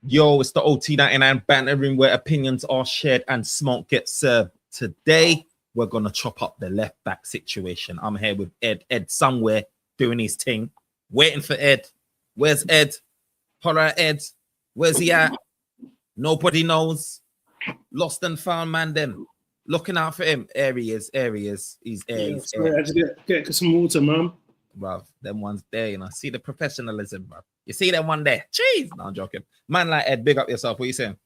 Yo, it's the OT99 Banter Room where opinions are shared and smoke gets served. Today, we're going to chop up the left back situation. I'm here with Ed. Ed somewhere doing his thing. Waiting for Ed. Where's Ed? Holler at Ed. Where's he at? Nobody knows. Lost and found man them. Looking out for him. There he is. There he is. He's there. He's sorry, I had to get some water, man. Bruv, them ones there, you know. See the professionalism, bruv. You see them one there. Jeez. No, I'm joking. Man like Ed, big up yourself. What you saying?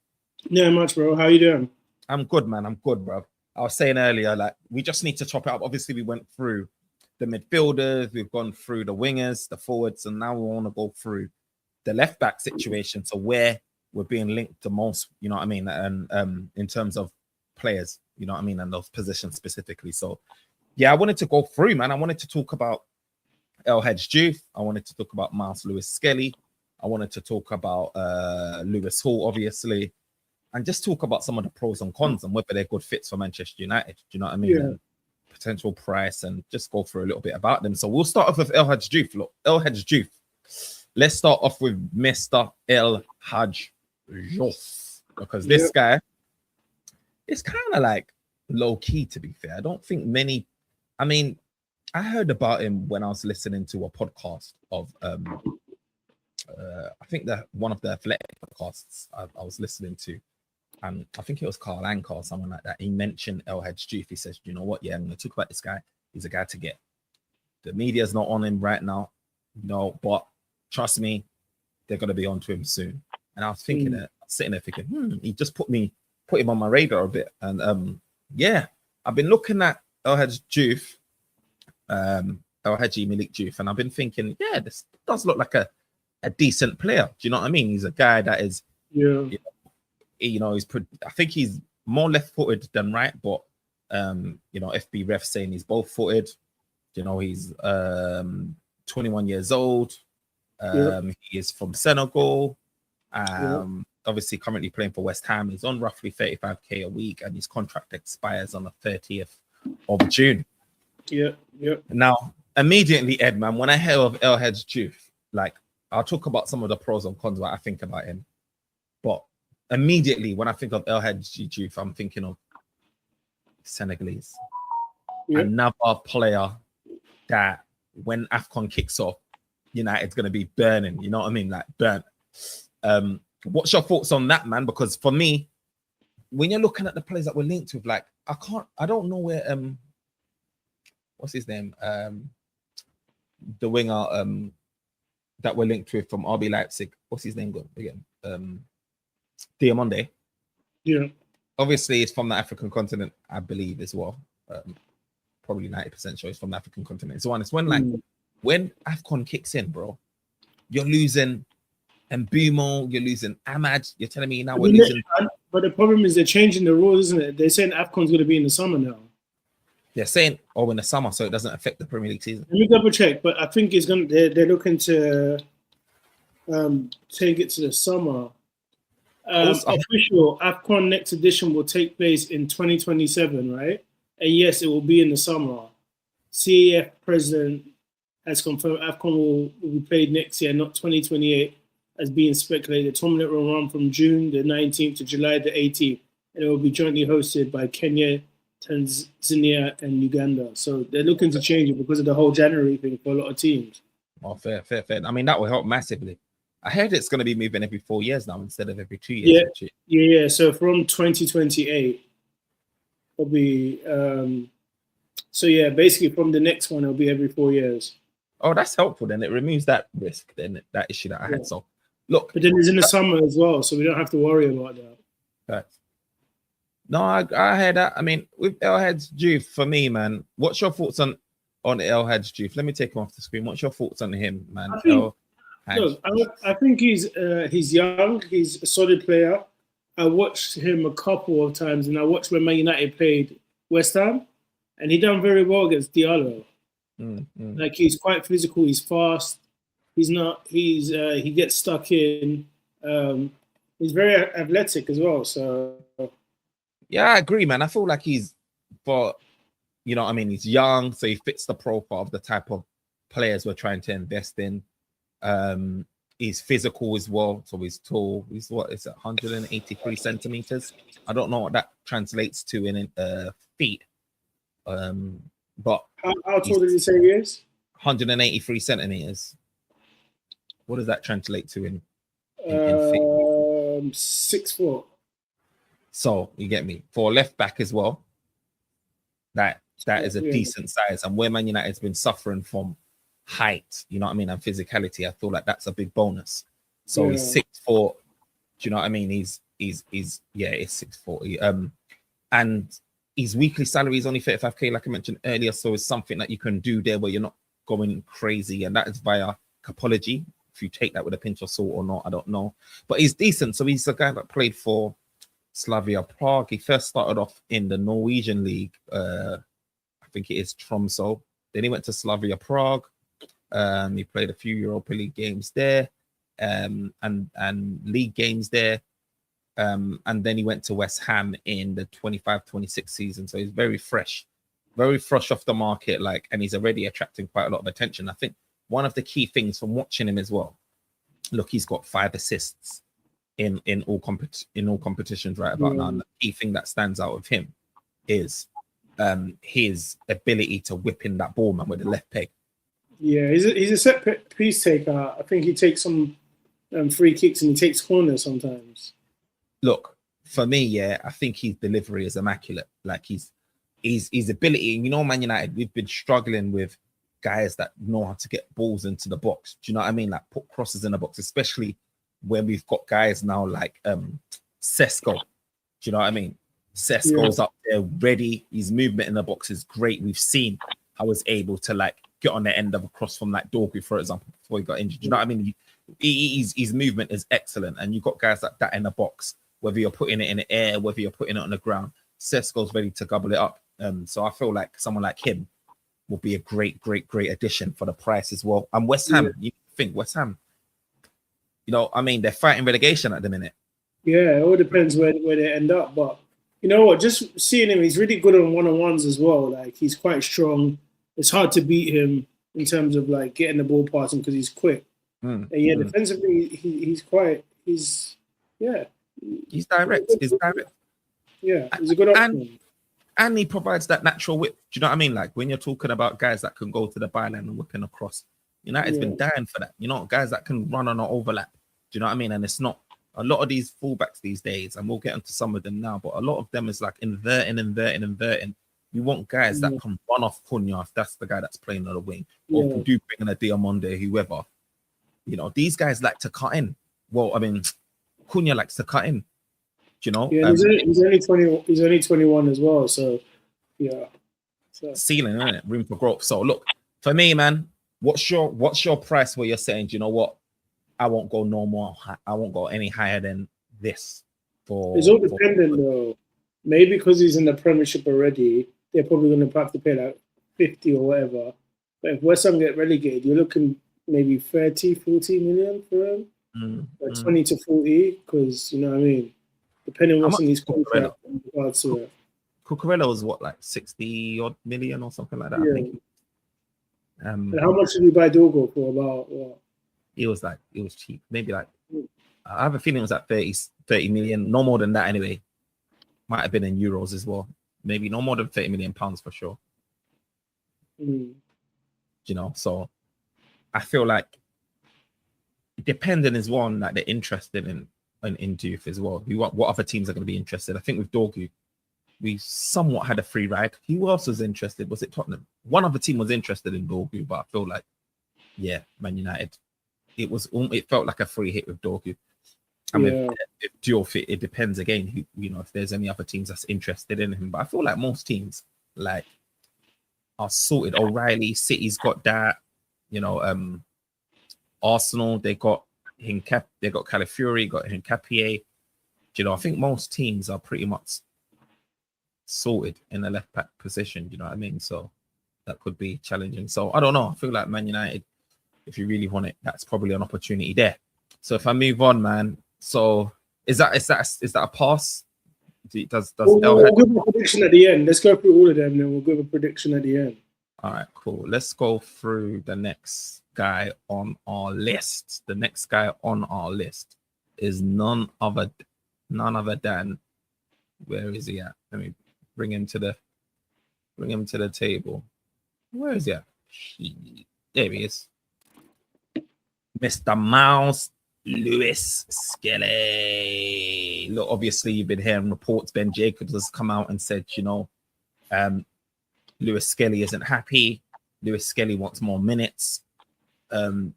Yeah, much, bro. How you doing? I'm good, man. I'm good, bro. I was saying earlier, like, we just need to chop it up. Obviously, we went through the midfielders, we've gone through the wingers, the forwards, and now we want to go through the left back situation. So where we're being linked the most, you know what I mean? And in terms of players, you know what I mean, and those positions specifically. So yeah, I wanted to go through, man. I wanted to talk about El Hadj Diouf. I wanted to talk about Miles Lewis Skelly. I wanted to talk about Lewis Hall, obviously, and just talk about some of the pros and cons and whether they're good fits for Manchester United. Do you know what I mean? Yeah. Potential price, and just go through a little bit about them. So we'll start off with El Hadj Diouf. Look, El Hadj Diouf. Let's start off with Mr. El Hadj Diouf, because this guy is kind of like low key, to be fair. I don't think many. I mean, I heard about him when I was listening to a podcast of I think that one of the athletic podcasts I was listening to. I think it was Carl Anka or someone like that. He mentioned El Hadj Diouf. He says, you know what? Yeah, I'm going to talk about this guy. He's a guy to get. The media's not on him right now. No, but trust me, they're going to be onto him soon. And I was thinking that, sitting there thinking, he just put him on my radar a bit. And yeah, I've been looking at El Hadj Diouf, El Hadji Malik Diouf, and I've been thinking, yeah, this does look like a decent player. Do you know what I mean? He's a guy that is, I think he's more left-footed than right, but FB ref saying he's both-footed. You know, he's 21 years old. He is from Senegal. Obviously currently playing for West Ham. He's on roughly 35k a week, and his contract expires on the 30th of June. Now, immediately, Ed, man, when I hear of El Hadj Diouf, like, I'll talk about some of the pros and cons what I think about him. But immediately, when I think of El Hadj Diouf, I'm thinking of Senegalese. Another player that when AFCON kicks off, United's going to be burning. You know what I mean? Like, burnt. What's your thoughts on that, man? Because for me, when you're looking at the players that we're linked with, like, I don't know where, what's his name? The winger that we're linked with from RB Leipzig. What's his name again? Diamonde. Yeah. Obviously, it's from the African continent, I believe, as well. Probably 90% sure it's from the African continent. So it's when, like, when AFCON kicks in, bro, you're losing Mbumo, you're losing Ahmad. You're telling me now we're losing. But the problem is they're changing the rules, isn't it? They're saying AFCON's going to be in the summer now. They're saying, in the summer, so it doesn't affect the Premier League season. Let me double check, but I think it's going. They're looking to take it to the summer. Official AFCON next edition will take place in 2027, right? And yes, it will be in the summer. CAF president has confirmed AFCON will be played next year, not 2028, as being speculated. The tournament will run from June the 19th to July the 18th, and it will be jointly hosted by Kenya, Tanzania, and Uganda. So they're looking to change it because of the whole January thing for a lot of teams. Oh, fair. I mean, that will help massively. I heard it's going to be moving every 4 years now instead of every 2 years. Yeah. So from 2028, it'll be. Basically from the next one, it'll be every 4 years. Oh, that's helpful. Then it removes that risk, then that issue that I had. So, look. But then it's in the summer as well, so we don't have to worry about that. Right. No, I heard that. I mean, with El Hadj Diouf, for me, man, what's your thoughts on El Hadj Diouf? Let me take him off the screen. What's your thoughts on him, man? I think he's young. He's a solid player. I watched him a couple of times, and I watched when Man United played West Ham, and he done very well against Diallo. Like, he's quite physical. He's fast. He gets stuck in. He's very athletic as well. So. Yeah, I agree, man. I feel like he's he's young, so he fits the profile of the type of players we're trying to invest in. He's physical as well, so he's tall. He's what is it, 183 centimeters? I don't know what that translates to in feet. But how tall did you say he is? 183 centimeters. What does that translate to in feet? 6 foot. So you get me, for a left back as well. That is a decent size, and where Man United's been suffering from height, you know what I mean, and physicality, I feel like that's a big bonus. So he's 6 foot. Do you know what I mean? He's 6 foot. And his weekly salary is only 35k, like I mentioned earlier. So it's something that you can do there where you're not going crazy, and that is via Capology. If you take that with a pinch of salt or not, I don't know, but he's decent. So he's a guy that played for Slavia Prague. He first started off in the Norwegian league. I think it is Tromsø. Then he went to Slavia Prague. He played a few Europa League games there, and league games there. And then he went to West Ham in the 25-26 season. So he's very fresh off the market, and he's already attracting quite a lot of attention. I think one of the key things from watching him as well, look, he's got 5 assists in all competitions right about now. And the key thing that stands out of him is his ability to whip in that ball, man, with the left peg. Yeah, he's a set piece taker. I think he takes some free kicks and he takes corners sometimes. Look, for me, I think his delivery is immaculate. Like his ability, and Man United, we've been struggling with guys that know how to get balls into the box. Do you know what I mean? Like put crosses in the box, especially when we've got guys now like Sesko. Do you know what I mean? Sesko's up there ready. His movement in the box is great. We've seen how he's able to get on the end of a cross from Dorgu, for example, before he got injured. Do you know what I mean? His movement is excellent, and you've got guys like that in the box. Whether you're putting it in the air, whether you're putting it on the ground, Sesko's ready to gobble it up. So I feel like someone like him will be a great addition for the price as well. And West Ham, you think West Ham, they're fighting relegation at the minute. Yeah, it all depends where they end up. But you know what? Just seeing him, he's really good on one-on-ones as well. Like he's quite strong. It's hard to beat him in terms of getting the ball past him because he's quick. Defensively, he's direct. He's direct. Yeah, he's a good option. And he provides that natural whip. Do you know what I mean? Like when you're talking about guys that can go to the byline and whipping across, United's been dying for that. Guys that can run on an overlap. Do you know what I mean? And it's not a lot of these fullbacks these days, and we'll get into some of them now, but a lot of them is inverting. You want guys that can run off Cunha if that's the guy that's playing on the wing, or can do bring in a Diamonde, whoever. These guys like to cut in. Well, I mean, Cunha likes to cut in. He's only 20. He's only 21 as well. So, ceiling, isn't it? Room for growth. So, look, for me, man, what's your price where you're saying, do you know what? I won't go no more. I won't go any higher than this. It's all dependent, though. Maybe because he's in the Premiership already, they're probably going to have to pay 50 or whatever. But if West Ham get relegated, you're looking maybe 30, 40 million for him. 20 to 40, because, you know what I mean? Depending on what's in his contract in regards to it. Cucurella was what, 60 odd million or something like that, I think. And how much did we buy Dorgo for? About what? It was cheap. Maybe I have a feeling it was 30 million, no more than that anyway. Might have been in euros as well. Maybe no more than 30 million pounds for sure. So I feel like depending as well on they're interested in youth as well. What other teams are going to be interested? I think with Dorgu, we somewhat had a free ride. Who else was interested? Was it Tottenham? One other team was interested in Dorgu, but I feel like, Man United. It felt like a free hit with Dorgu. And with Diouf, it depends again. If there's any other teams that's interested in him. But I feel like most teams are sorted. O'Reilly, City's got that. Arsenal, they got Hincap, they got Calafiori, got Hincapié. I think most teams are pretty much sorted in the left back position. You know what I mean? So that could be challenging. So I don't know. I feel like Man United, if you really want it, that's probably an opportunity there. So if I move on, man. So is that a pass? We'll give a prediction at the end. Let's go through all of them, then we'll give a prediction at the end. All right, cool. Let's go through the next guy on our list, the next guy on our list is none other than, where is he at? Let me bring him to the table. Where is he at? There he is. Mr. Miles Lewis Skelly. Look, obviously you've been hearing reports. Ben Jacobs has come out and said, Lewis Skelly isn't happy. Lewis Skelly wants more minutes. Tuchel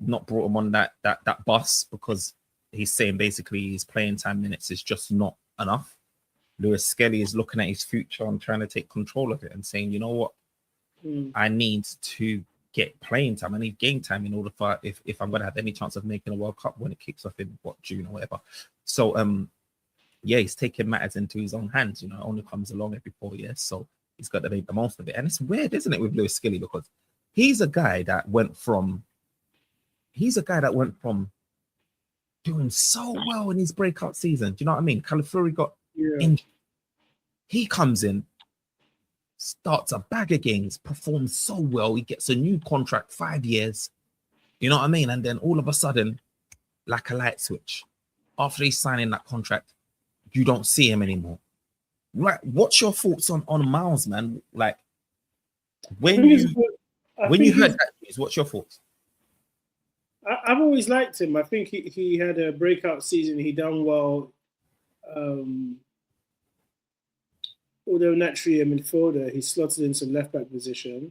not brought him on that bus because he's saying basically his playing time minutes is just not enough. Lewis Skelly is looking at his future and trying to take control of it and saying, you know what, I need to get playing time. I need game time in order for if I'm going to have any chance of making a World Cup when it kicks off in June or whatever. So he's taking matters into his own hands. It only comes along every 4 years, so he's got to make the most of it. And it's weird, isn't it, with Lewis Skelly, because he's a guy that went from doing so well in his breakout season. Do you know what I mean? Calafiori got injured. He comes in, starts a bag of games, performs so well. He gets a new contract, 5 years. You know what I mean? And then all of a sudden, like a light switch, after he's signing that contract, you don't see him anymore. Right? What's your thoughts on Miles, man? Like when you heard that news, what's your thoughts? I've always liked him. I think he had a breakout season. He done well. Although naturally a midfielder, he slotted into left back position.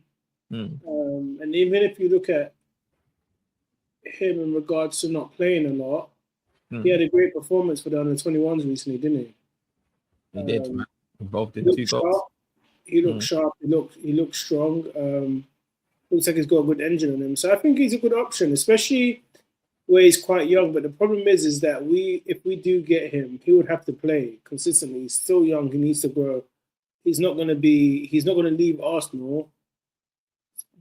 And even if you look at him in regards to not playing a lot, he had a great performance for the under-21s recently, didn't he? He did, man. Involved in 2 goals. He looked sharp. He looked strong. Looks like he's got a good engine on him. So I think he's a good option, especially where he's quite young. But the problem is that if we do get him, he would have to play consistently. He's still young. He needs to grow. He's not going to leave Arsenal,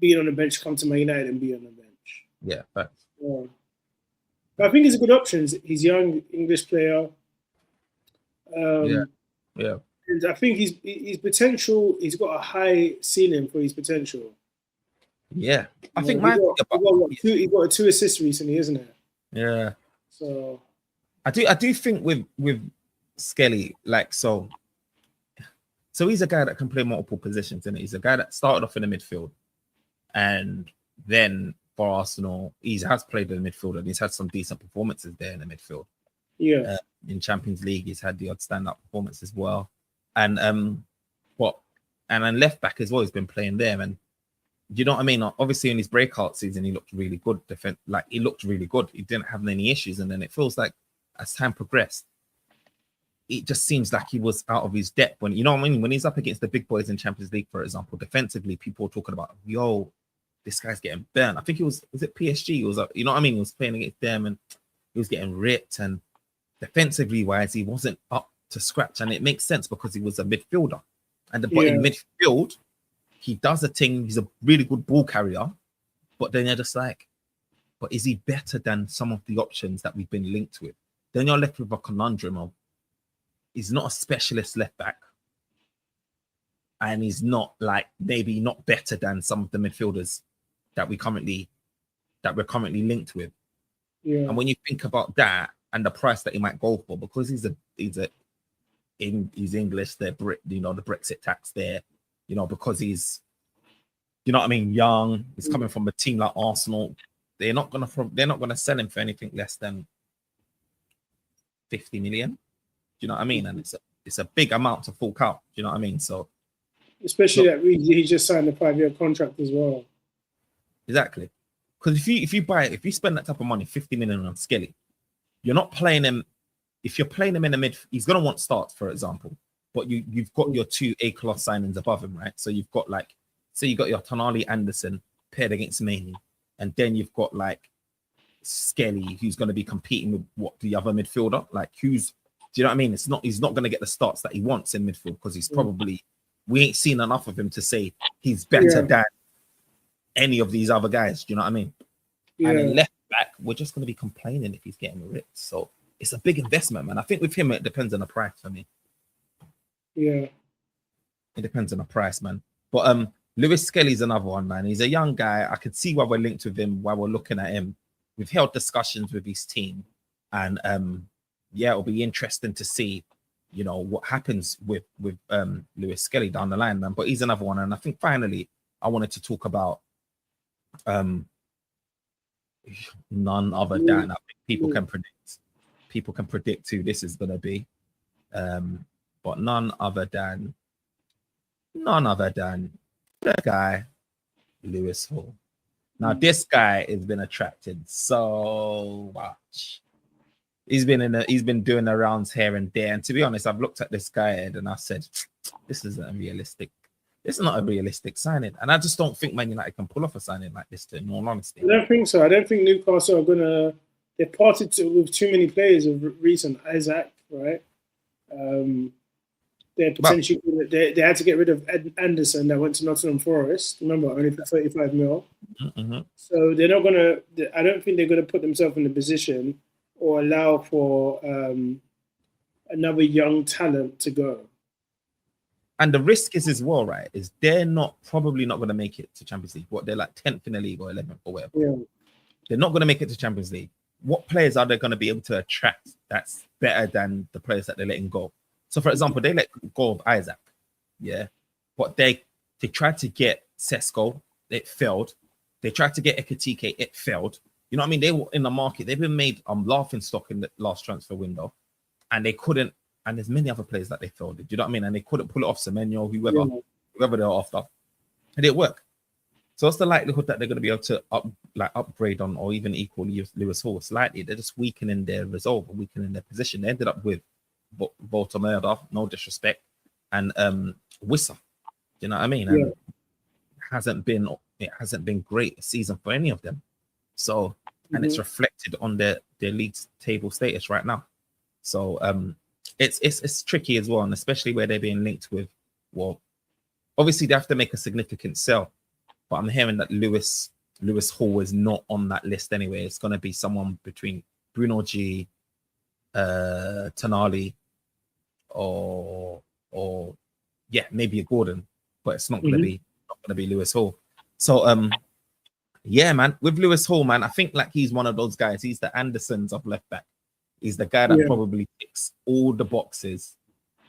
being on the bench, come to Man United and be on the bench. Yeah, facts. But I think he's a good option. He's young, English player. Yeah. And I think his potential, he's got a high ceiling for his potential. Yeah. I think he got 2 assists recently, isn't it? Yeah. So I do think with Skelly, like so he's a guy that can play multiple positions, and he's a guy that started off in the midfield, and then for Arsenal, he has played in the midfield and he's had some decent performances there in the midfield. Yeah. In Champions League, he's had the odd stand-up performance as well, and then left back as well. He's been playing there, and you know what I mean. Obviously, in his breakout season, he looked really good. He looked really good. He didn't have any issues, and then it feels like as time progressed, it just seems like he was out of his depth. When, you know what I mean, when he's up against the big boys in Champions League, for example, defensively, people were talking about, yo, this guy's getting burnt. I think was it PSG? It was, you know what I mean? He was playing against them and he was getting ripped. And defensively wise, he wasn't up to scratch. And it makes sense because he was a midfielder. But in midfield, he does a thing. He's a really good ball carrier. But then you're just like, but is he better than some of the options that we've been linked with? Then you're left with a conundrum of, he's not a specialist left back, and he's not maybe not better than some of the midfielders that we're currently linked with. Yeah. And when you think about that and the price that he might go for, because he's English, the Brexit tax there, because he's, you know what I mean, young, he's coming from a team like Arsenal, they're not gonna sell him for anything less than 50 million. Do you know what I mean? And it's a big amount to fork out. Do you know what I mean? So especially that he just signed a 5-year contract as well. Exactly. Because if you spend that type of money, 50 million on Skelly, you're not playing him. If you're playing him in the mid, he's gonna want starts, for example. But you've got your 2 A-class signings above him, right? So you've got say you got your Tonali Anderson paired against Maney, and then you've got Skelly, who's going to be competing with the other midfielder, do you know what I mean? He's not going to get the starts that he wants in midfield because he's probably, we ain't seen enough of him to say he's better than any of these other guys. Do you know what I mean? Yeah. And then left back, we're just going to be complaining if he's getting ripped. So it's a big investment, man. I think with him, it depends on the price for me. Yeah. It depends on the price, man. But Lewis Skelly's another one, man. He's a young guy. I could see why we're linked with him, why we're looking at him. We've held discussions with his team, and yeah, it'll be interesting to see, you know, what happens with Lewis Skelly down the line, man. But he's another one, and I think finally I wanted to talk about none other than, I think people can predict who this is gonna be, but none other than the guy Lewis Hall. Now this guy has been attracted so much. He's been doing the rounds here and there, and to be honest, I've looked at this guy and I said, this isn't a realistic. It's not a realistic signing, and I just don't think Man United can pull off a signing like this. In all honesty, I don't think so. I don't think Newcastle are gonna. They've parted with too many players of recent. Isaac, right? They're potentially they had to get rid of Anderson that went to Nottingham Forest. Remember, only for 35 mil. Mm-hmm. So they're not gonna. I don't think they're gonna put themselves in a position or allow for another young talent to go. And the risk is as well, right? Is they're probably not going to make it to Champions League. What, they're like 10th in the league or 11th or whatever. Yeah. They're not going to make it to Champions League. What players are they going to be able to attract that's better than the players that they're letting go? So, for example, they let go of Isaac, yeah, but they tried to get Sesko, it failed. They tried to get Ekitike, it failed. You know what I mean? They were in the market. They've been made laughing stock in the last transfer window, and they couldn't. And there's many other players that they failed. Do you know what I mean? And they couldn't pull it off. Semenyo, whoever they're after, it didn't work. So what's the likelihood that they're going to be able to upgrade on or even equal Lewis Hall? Slightly, they're just weakening their resolve, weakening their position. They ended up with Volta, no disrespect, and Wissa. You know what I mean? And it hasn't been great season for any of them. So and it's reflected on their league table status right now. So it's tricky as well, and especially where they're being linked with. Well, obviously they have to make a significant sell, but I'm hearing that Lewis Hall is not on that list anyway. It's going to be someone between Bruno G, Tonali, or yeah, maybe a Gordon, but it's not going to be Lewis Hall. So yeah, man, with Lewis Hall, man, I think like he's one of those guys. He's the Andersons of left back. He's the guy that probably ticks all the boxes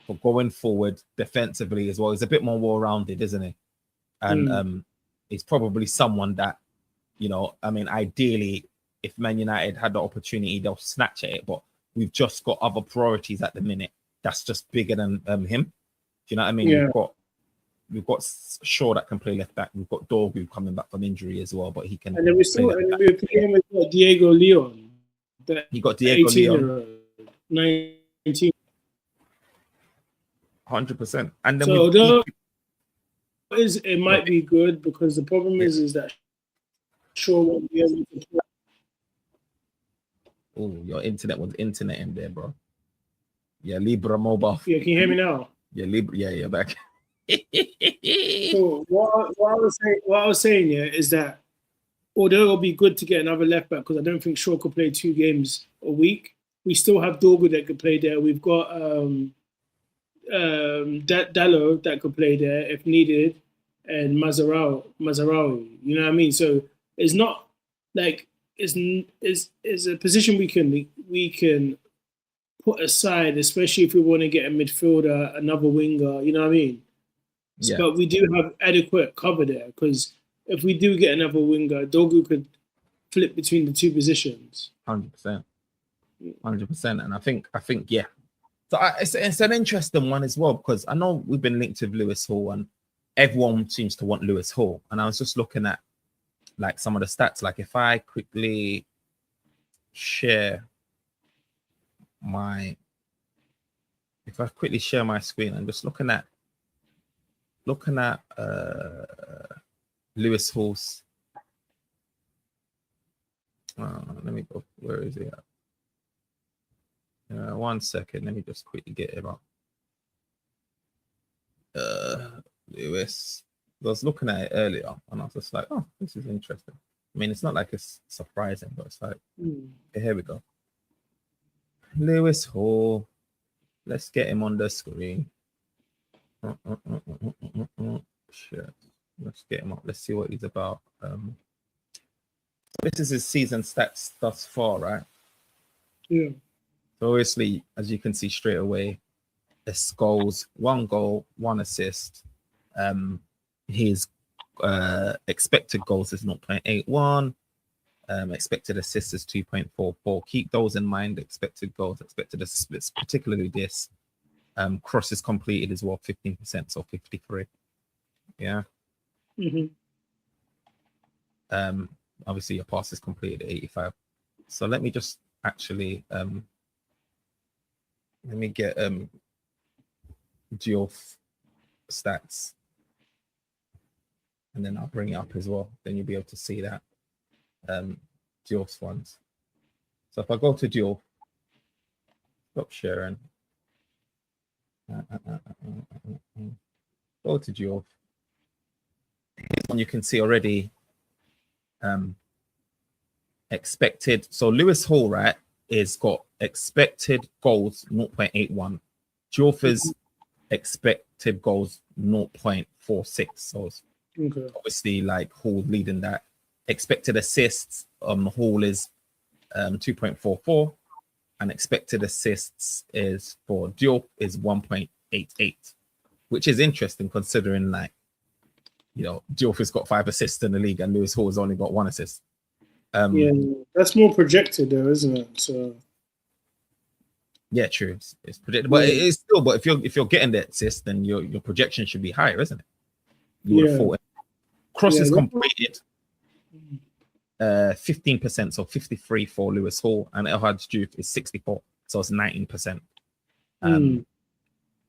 for going forward defensively as well. He's a bit more well-rounded, isn't he? And he's probably someone that, you know, I mean, ideally, if Man United had the opportunity, they'll snatch at it. But we've just got other priorities at the minute. That's just bigger than him. Do you know what I mean? Yeah. We've got Shaw that can play left back. We've got Dorgu coming back from injury as well, but he can. And then we're playing with Diego Leon. You got Diego Leon, 19, 100%. And then so it might be good because the problem is that Shaw won't be able to play. Oh, your internet was internet in there, bro. Yeah, Libra mobile. Yeah, can you hear me now? Yeah, Libra. Yeah, you're back. So what I was saying is that although it'll be good to get another left back, because I don't think Shaw could play 2 games a week, we still have Dorgu that could play there. We've got Dallo that could play there if needed, and Mazarawi. You know what I mean? So it's not like it's a position we can put aside, especially if we want to get a midfielder, another winger. You know what I mean? Yeah. But we do have adequate cover there, because if we do get another winger, Dorgu could flip between the 2 positions. 100%. And I think yeah. So it's an interesting one as well, because I know we've been linked with Lewis Hall and everyone seems to want Lewis Hall. And I was just looking at like some of the stats. Like if I quickly share my screen, I'm just looking at Lewis Hall's. Let me go. Where is he at? 1 second. Let me just quickly get him up. Lewis. I was looking at it earlier, and I was just like, "Oh, this is interesting." I mean, it's not like it's surprising, but it's like, okay, here we go. Lewis Hall. Let's get him on the screen. Shit. Let's get him up. Let's see what he's about. This is his season stats thus far, right? Yeah. So obviously, as you can see straight away, it's goals, 1 goal, 1 assist. His expected goals is 0.81. Expected assists is 2.44. Keep those in mind. Expected goals, expected assists, particularly this. Crosses completed as well, 15%, so 53. Yeah. Obviously your passes completed 85. So let me just actually let me get Geoff stats, and then I'll bring it up as well. Then you'll be able to see that Geoff's ones. So if I go to Geoff, stop sharing. Go to Geoff. Here's one you can see already. Expected. So Lewis Hall, right, is got expected goals 0.81. Geoff's expected goals 0.46. So obviously, like Hall leading that. Expected assists, Hall is 2.44, and expected assists is for Geoff is 1.88, which is interesting considering, like, you know, Geoff has got 5 assists in the league and Lewis Hall has only got 1 assist. Yeah, that's more projected though, isn't it? So yeah, true. It's predicted, but it is still. But if you're getting the assist, then your projection should be higher, isn't it? You would have thought. Crosses completed, 15%, so 53 for Lewis Hall, and El Hadj Diouf is 64, so it's 19%.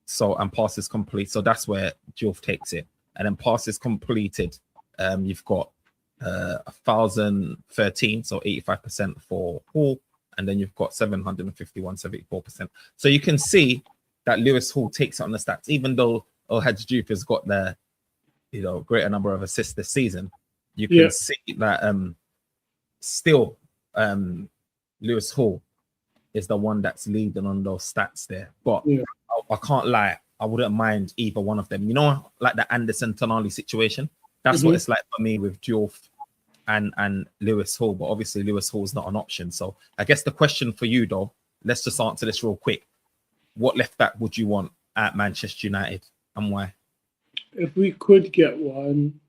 So and passes complete, so that's where Diouf takes it, and then passes completed, you've got 1,013, so 85% for Hall, and then you've got 751, 74%. So you can see that Lewis Hall takes it on the stats, even though El Hadj Diouf has got the, you know, greater number of assists this season. You can see that still Lewis Hall is the one that's leading on those stats there. But I can't lie, I wouldn't mind either one of them. You know, like the Anderson Tonali situation. That's what it's like for me with Diouf and Lewis Hall. But obviously Lewis Hall is not an option. So I guess the question for you, though, let's just answer this real quick. What left back would you want at Manchester United and why? If we could get one,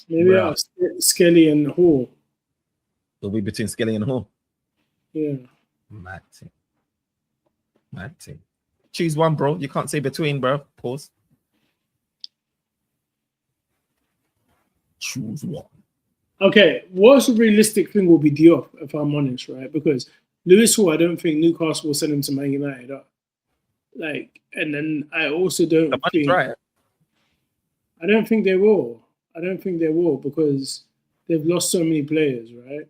maybe Skelly and Hall. It'll be between Skelly and Hall. Yeah. Mad team. Choose one, bro. You can't say between, bro. Pause. Choose one. Okay, what's a realistic thing will be Diop, if I'm honest, right? Because Lewis Hall, I don't think Newcastle will send him to Man United. Like, and then I also don't think I don't think they will. I don't think they will because they've lost so many players, right?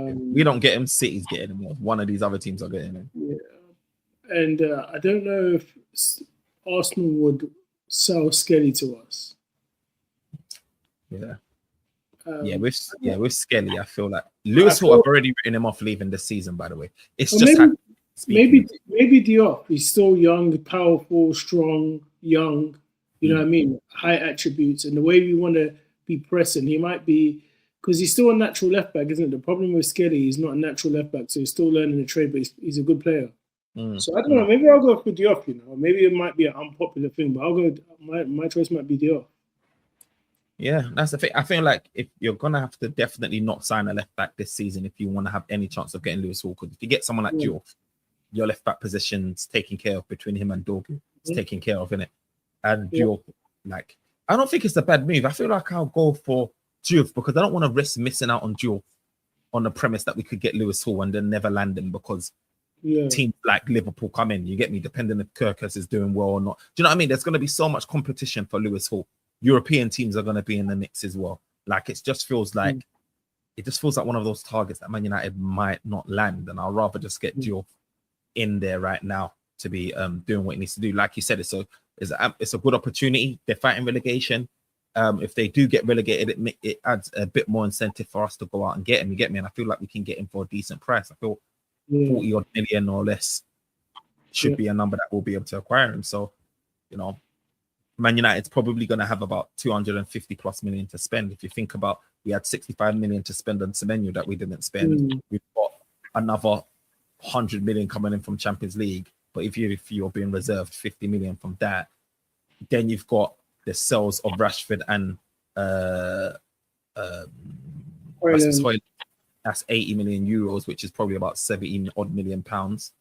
We don't get him. City's getting him. One of these other teams are getting him. Yeah, and I don't know if Arsenal would sell Skelly to us. Yeah. With Skelly, I feel like Lewis Hall, I've already written him off leaving this season. By the way, it's just maybe Diop. He's still young, powerful, strong, young. You know what I mean? High attributes, and the way we want to be pressing, he might be because he's still a natural left back, isn't it? The problem with Skelly, he's not a natural left back, so he's still learning the trade, but he's a good player. So I don't know. Maybe I'll go for Diop. You know, maybe it might be an unpopular thing, but I'll go. My choice might be Diop. Yeah, that's the thing. I feel like if you're gonna have to definitely not sign a left back this season if you want to have any chance of getting Lewis Hall, because if you get someone like Diouf, your left back position's taken care of between him and Dorgu. It's taken care of, innit? And Diouf, like, I don't think it's a bad move. I feel like I'll go for Diouf because I don't want to risk missing out on Diouf on the premise that we could get Lewis Hall and then never land him because teams like Liverpool come in. You get me? Depending if Kirkus is doing well or not. Do you know what I mean? There's going to be so much competition for Lewis Hall. European teams are going to be in the mix as well. Like it just feels like one of those targets that Man United might not land, and I'll rather just get Diouf in there right now to be doing what he needs to do. Like you said, it's a good opportunity. They're fighting relegation. if they do get relegated, it adds a bit more incentive for us to go out and get him. You get me? And I feel like we can get him for a decent price. I feel 40 odd million or less should be a number that we'll be able to acquire him. So, you know, Man United's probably going to have about 250 plus million to spend. If you think about, we had 65 million to spend on Semenyo that we didn't spend. We've got another 100 million coming in from Champions League. But if you're being reserved 50 million from that, then you've got the sales of Rashford and that's 80 million euros, which is probably about 70 odd million pounds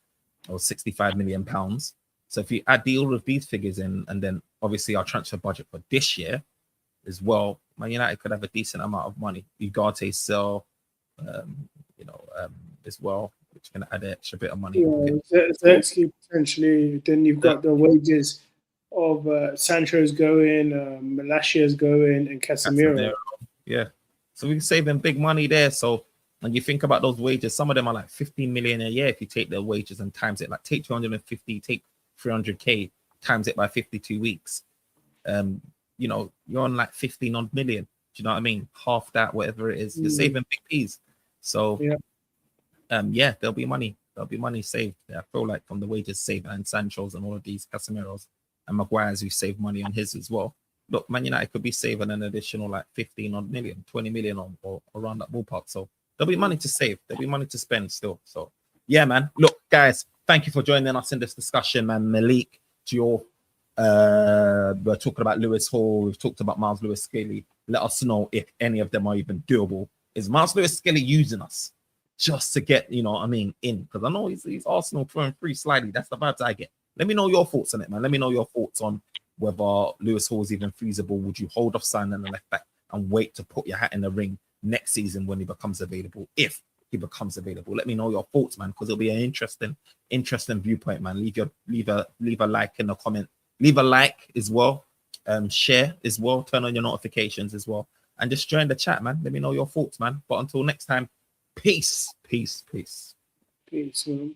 or 65 million pounds. So if you add all of these figures in, and then obviously our transfer budget for this year as well, Man United could have a decent amount of money. Ugarte sell, as well, which can add an extra bit of money. Exactly, potentially. Then you've got the wages of Sancho's going, Malasia's going, and Casemiro. Yeah, so we can save them big money there. So when you think about those wages, some of them are like 15 million a year. If you take their wages and times it, like take 250, take 300k, times it by 52 weeks, you're on like 15 odd million. Do you know what I mean? Half that, whatever it is, you're saving big peas. So there'll be money. There'll be money saved. I feel like from the wages saved and Sancho's and all of these Casemiro's and Maguire's who saved money on his as well. Look, Man United could be saving an additional like 15 odd million, 20 million or around that ballpark. So there'll be money to save. There'll be money to spend still. So yeah, man. Look, guys, thank you for joining us in this discussion, man. Malik, Gio, we're talking about Lewis Hall. We've talked about Miles Lewis-Skelly. Let us know if any of them are even doable. Is Miles Lewis-Skelly using us just to get, in? Because I know he's Arsenal throwing free slightly. That's the vibes I get. Let me know your thoughts on it, man. Let me know your thoughts on whether Lewis Hall is even feasible. Would you hold off signing the left back and wait to put your hat in the ring next season when he becomes available? If he becomes available, let me know your thoughts, man, because it'll be an interesting viewpoint, man. Leave a like in the comment. Leave a like as well. Share as well. Turn on your notifications as well, and just join the chat, man. Let me know your thoughts, man. But until next time, peace, man.